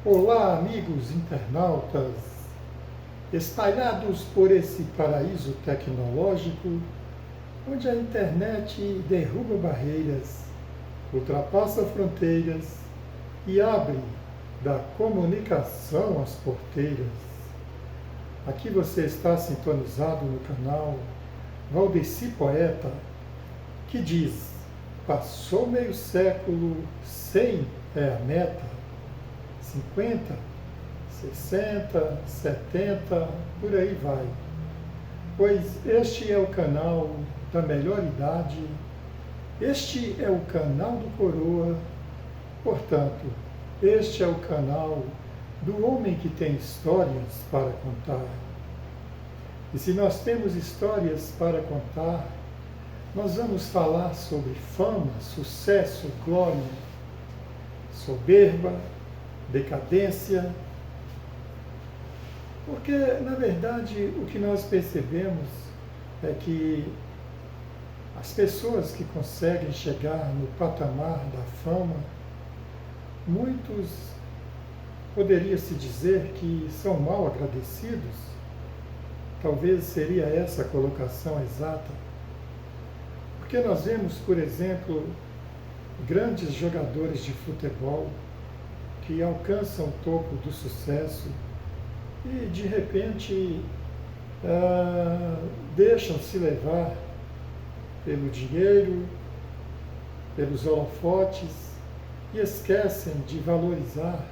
Olá, amigos internautas, espalhados por esse paraíso tecnológico, onde a internet derruba barreiras, ultrapassa fronteiras e abre da comunicação as porteiras. Aqui você está sintonizado no canal Valdeci Poeta, que diz: passou meio século, 100 é a meta. 50, 60, 70, por aí vai. Pois este é o canal da melhor idade, este é o canal do Coroa, portanto, este é o canal do homem que tem histórias para contar. E se nós temos histórias para contar, nós vamos falar sobre fama, sucesso, glória, soberba, decadência, porque, na verdade, o que nós percebemos é que as pessoas que conseguem chegar no patamar da fama, muitos poderia-se dizer que são mal agradecidos, talvez seria essa a colocação exata, porque nós vemos, por exemplo, grandes jogadores de futebol que alcançam o topo do sucesso e, de repente, deixam-se levar pelo dinheiro, pelos holofotes e esquecem de valorizar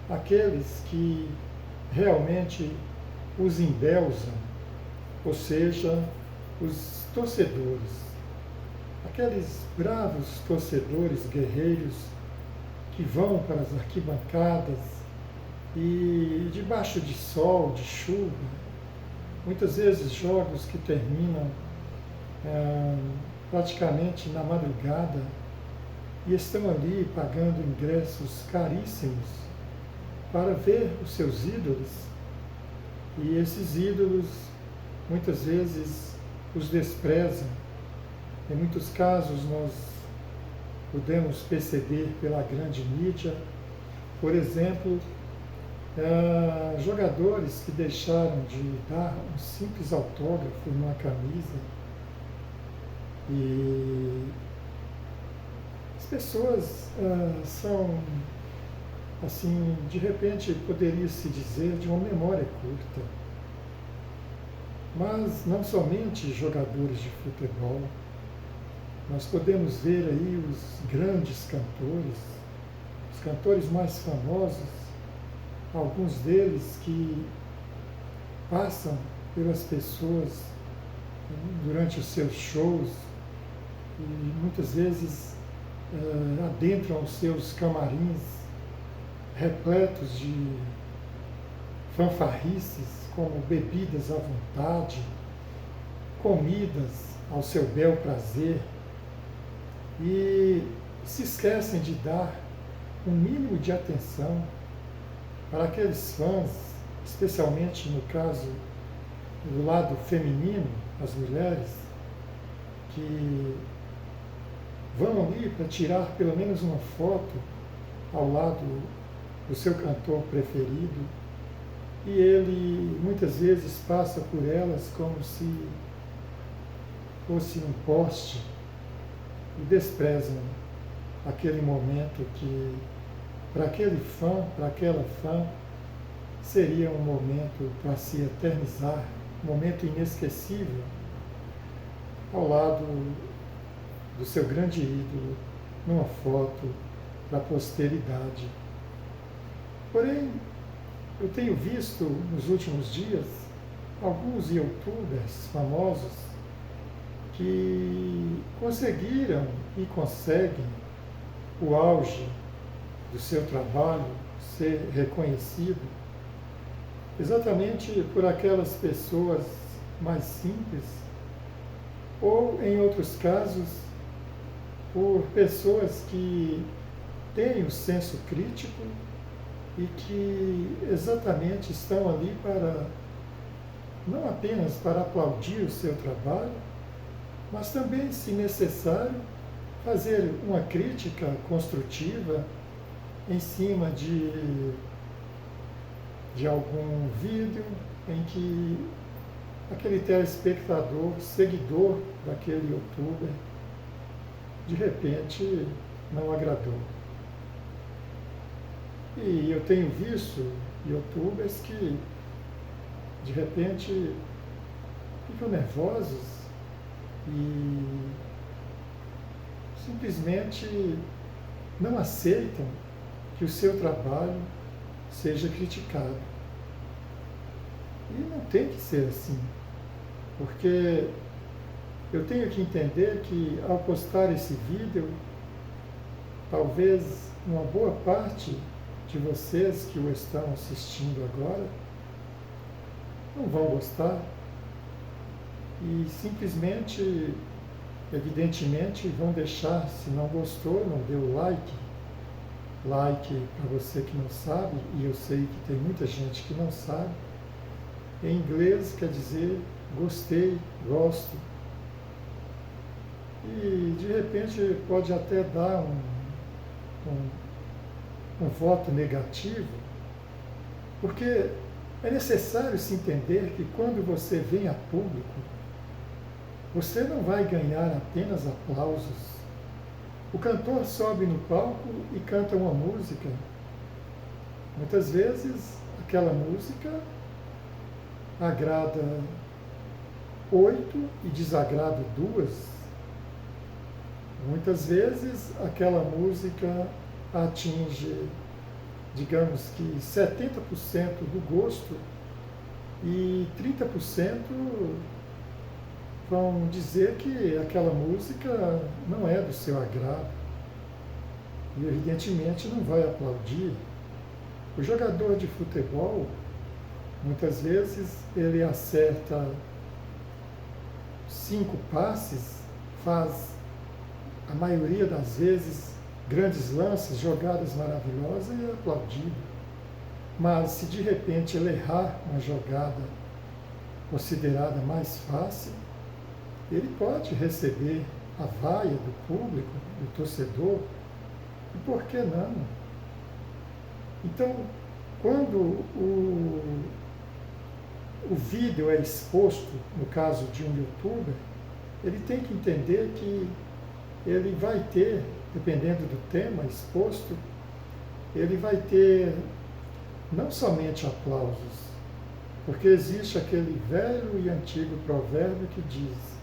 aqueles que realmente os endeusam, ou seja, os torcedores, aqueles bravos torcedores guerreiros que vão para as arquibancadas e debaixo de sol, de chuva, muitas vezes jogos que terminam praticamente na madrugada e estão ali pagando ingressos caríssimos para ver os seus ídolos, e esses ídolos muitas vezes os desprezam. Em muitos casos nós podemos perceber pela grande mídia, por exemplo, jogadores que deixaram de dar um simples autógrafo numa camisa, e as pessoas são, assim, de repente poderia-se dizer, de uma memória curta. Mas não somente jogadores de futebol, nós podemos ver aí os grandes cantores, os cantores mais famosos, alguns deles que passam pelas pessoas durante os seus shows e muitas vezes adentram os seus camarins repletos de fanfarrices, como bebidas à vontade, comidas ao seu bel prazer, e se esquecem de dar um mínimo de atenção para aqueles fãs, especialmente no caso do lado feminino, as mulheres, que vão ali para tirar pelo menos uma foto ao lado do seu cantor preferido, e ele muitas vezes passa por elas como se fosse um poste, e desprezam aquele momento que, para aquele fã, para aquela fã, seria um momento para se eternizar, um momento inesquecível, ao lado do seu grande ídolo, numa foto para a posteridade. Porém, eu tenho visto nos últimos dias alguns youtubers famosos que conseguiram e conseguem o auge do seu trabalho ser reconhecido exatamente por aquelas pessoas mais simples, ou, em outros casos, por pessoas que têm o senso crítico e que exatamente estão ali para, não apenas para aplaudir o seu trabalho, mas também, se necessário, fazer uma crítica construtiva em cima de de algum vídeo em que aquele telespectador, seguidor daquele youtuber, de repente não agradou. E eu tenho visto youtubers que de repente ficam nervosos e simplesmente não aceitam que o seu trabalho seja criticado. E não tem que ser assim, porque eu tenho que entender que ao postar esse vídeo, talvez uma boa parte de vocês que o estão assistindo agora não vão gostar e simplesmente, evidentemente, vão deixar, se não gostou, não deu like. Like, para você que não sabe, e eu sei que tem muita gente que não sabe, em inglês quer dizer gostei, gosto. E de repente pode até dar um voto negativo, porque é necessário se entender que quando você vem a público, você não vai ganhar apenas aplausos. O cantor sobe no palco e canta uma música. Muitas vezes aquela música agrada 8 e desagrada 2. Muitas vezes aquela música atinge, digamos que 70% do gosto e 30% vão dizer que aquela música não é do seu agrado e evidentemente não vai aplaudir. O jogador de futebol, muitas vezes ele acerta 5 passes, faz a maioria das vezes grandes lances, jogadas maravilhosas e é aplaudido. Mas se de repente ele errar uma jogada considerada mais fácil, ele pode receber a vaia do público, do torcedor, e por que não? Então, quando o vídeo é exposto, no caso de um youtuber, ele tem que entender que ele vai ter, dependendo do tema exposto, ele vai ter não somente aplausos, porque existe aquele velho e antigo provérbio que diz: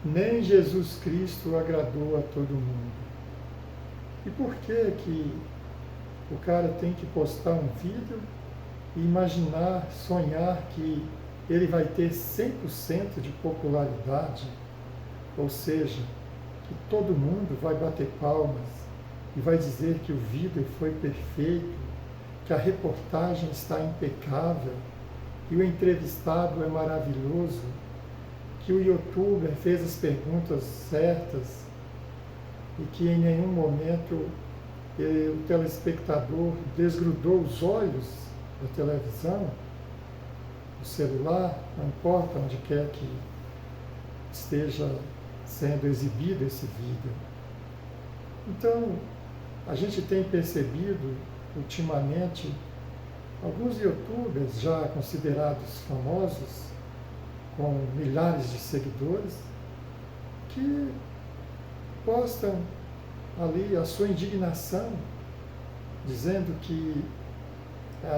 nem Jesus Cristo agradou a todo mundo. E por que o cara tem que postar um vídeo e imaginar, sonhar que ele vai ter 100% de popularidade, ou seja, que todo mundo vai bater palmas e vai dizer que o vídeo foi perfeito, que a reportagem está impecável, que o entrevistado é maravilhoso, que o youtuber fez as perguntas certas e que em nenhum momento o telespectador desgrudou os olhos da televisão, do celular, não importa onde quer que esteja sendo exibido esse vídeo. Então, a gente tem percebido ultimamente alguns youtubers já considerados famosos, com milhares de seguidores, que postam ali a sua indignação, dizendo que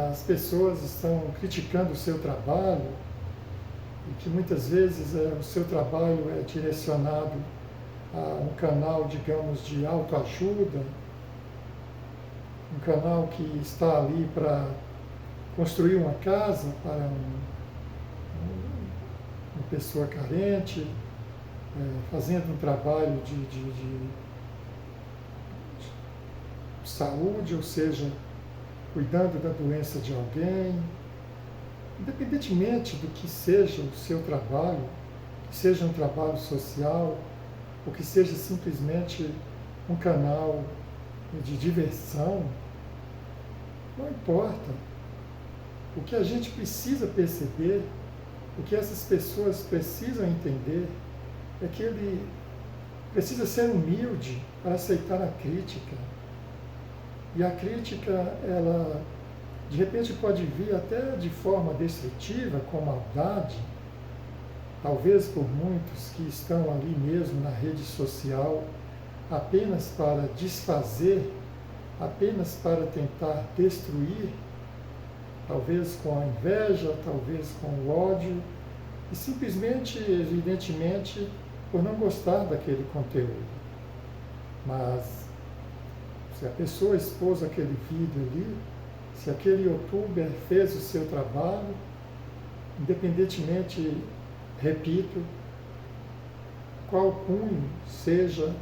as pessoas estão criticando o seu trabalho e que muitas vezes o seu trabalho é direcionado a um canal, digamos, de autoajuda, um canal que está ali para construir uma casa para uma pessoa carente, fazendo um trabalho de saúde, ou seja, cuidando da doença de alguém, independentemente do que seja o seu trabalho, que seja um trabalho social, ou que seja simplesmente um canal de diversão, não importa. O que a gente precisa perceber, o que essas pessoas precisam entender, é que ele precisa ser humilde para aceitar a crítica. E a crítica, ela de repente pode vir até de forma destrutiva, com maldade, talvez por muitos que estão ali mesmo na rede social, apenas para desfazer, apenas para tentar destruir, talvez com a inveja, talvez com o ódio, e simplesmente, evidentemente, por não gostar daquele conteúdo. Mas, se a pessoa expôs aquele vídeo ali, se aquele youtuber fez o seu trabalho, independentemente, repito, qual cunho seja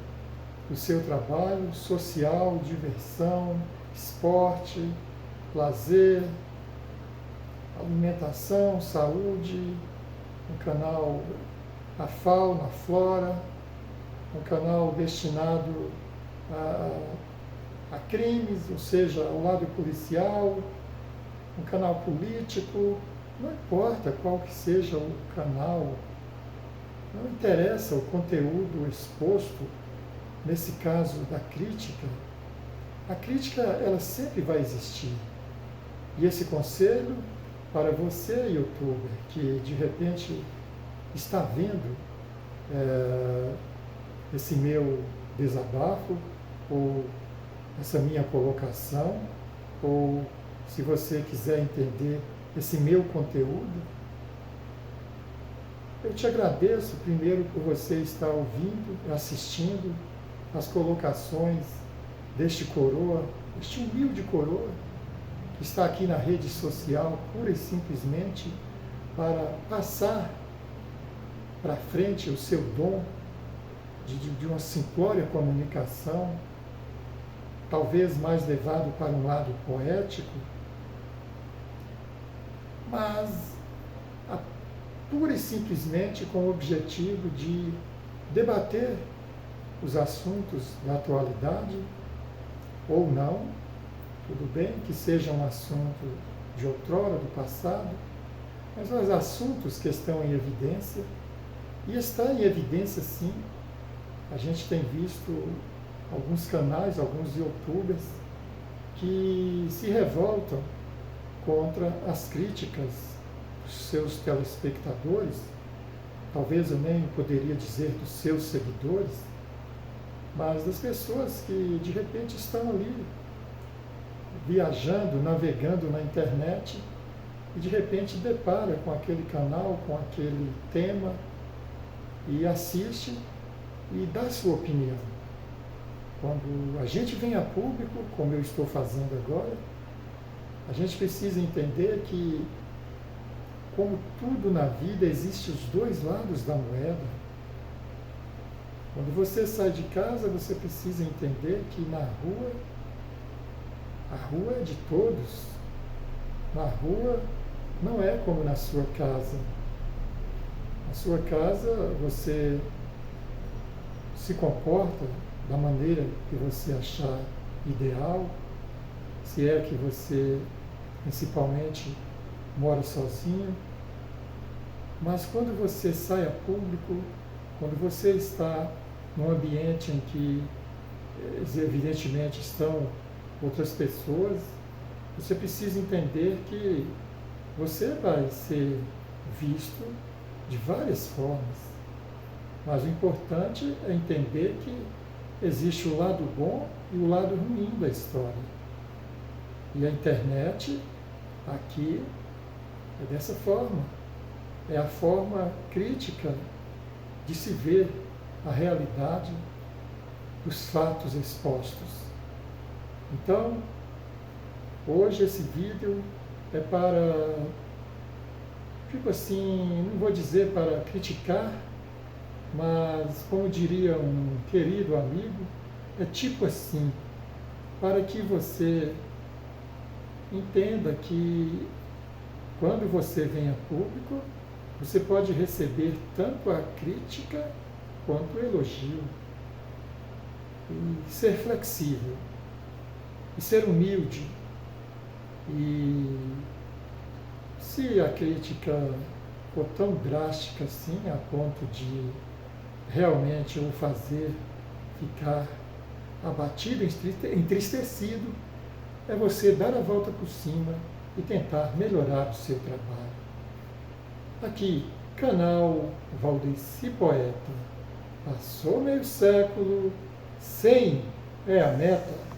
o seu trabalho, social, diversão, esporte, lazer, alimentação, saúde, um canal a fauna, a flora, um canal destinado a crimes, ou seja, ao lado policial, um canal político, não importa qual que seja o canal, não interessa o conteúdo exposto, nesse caso da crítica, a crítica ela sempre vai existir. E esse conselho para você, youtuber, que de repente está vendo esse meu desabafo, ou essa minha colocação, ou se você quiser entender esse meu conteúdo, eu te agradeço primeiro por você estar ouvindo, assistindo as colocações deste coroa, este humilde coroa, que está aqui na rede social, pura e simplesmente para passar para frente o seu dom de uma simplória comunicação, talvez mais levado para um lado poético, mas pura e simplesmente com o objetivo de debater os assuntos da atualidade, ou não, tudo bem que seja um assunto de outrora, do passado, mas os assuntos que estão em evidência, e está em evidência sim, a gente tem visto alguns canais, alguns youtubers, que se revoltam contra as críticas dos seus telespectadores, talvez eu nem poderia dizer dos seus seguidores, mas das pessoas que de repente estão ali viajando, navegando na internet e de repente depara com aquele canal, com aquele tema e assiste e dá sua opinião. Quando a gente vem a público, como eu estou fazendo agora, a gente precisa entender que, como tudo na vida, existem os dois lados da moeda. Quando você sai de casa, você precisa entender que na rua, a rua é de todos. Na rua não é como na sua casa. Na sua casa você se comporta da maneira que você achar ideal, se é que você principalmente mora sozinho. Mas quando você sai a público, quando você está num ambiente em que evidentemente estão outras pessoas, você precisa entender que você vai ser visto de várias formas. Mas o importante é entender que existe o lado bom e o lado ruim da história. E a internet, aqui, é dessa forma. É a forma crítica de se ver a realidade dos fatos expostos. Então, hoje esse vídeo é para, tipo assim, não vou dizer para criticar, mas, como diria um querido amigo, é tipo assim, para que você entenda que quando você vem a público, você pode receber tanto a crítica quanto o elogio. E ser flexível, e ser humilde. E se a crítica for tão drástica assim, a ponto de realmente o fazer ficar abatido, entristecido, é você dar a volta por cima e tentar melhorar o seu trabalho. Aqui, canal Valdeci Poeta. Passou meio século, 100 é a meta.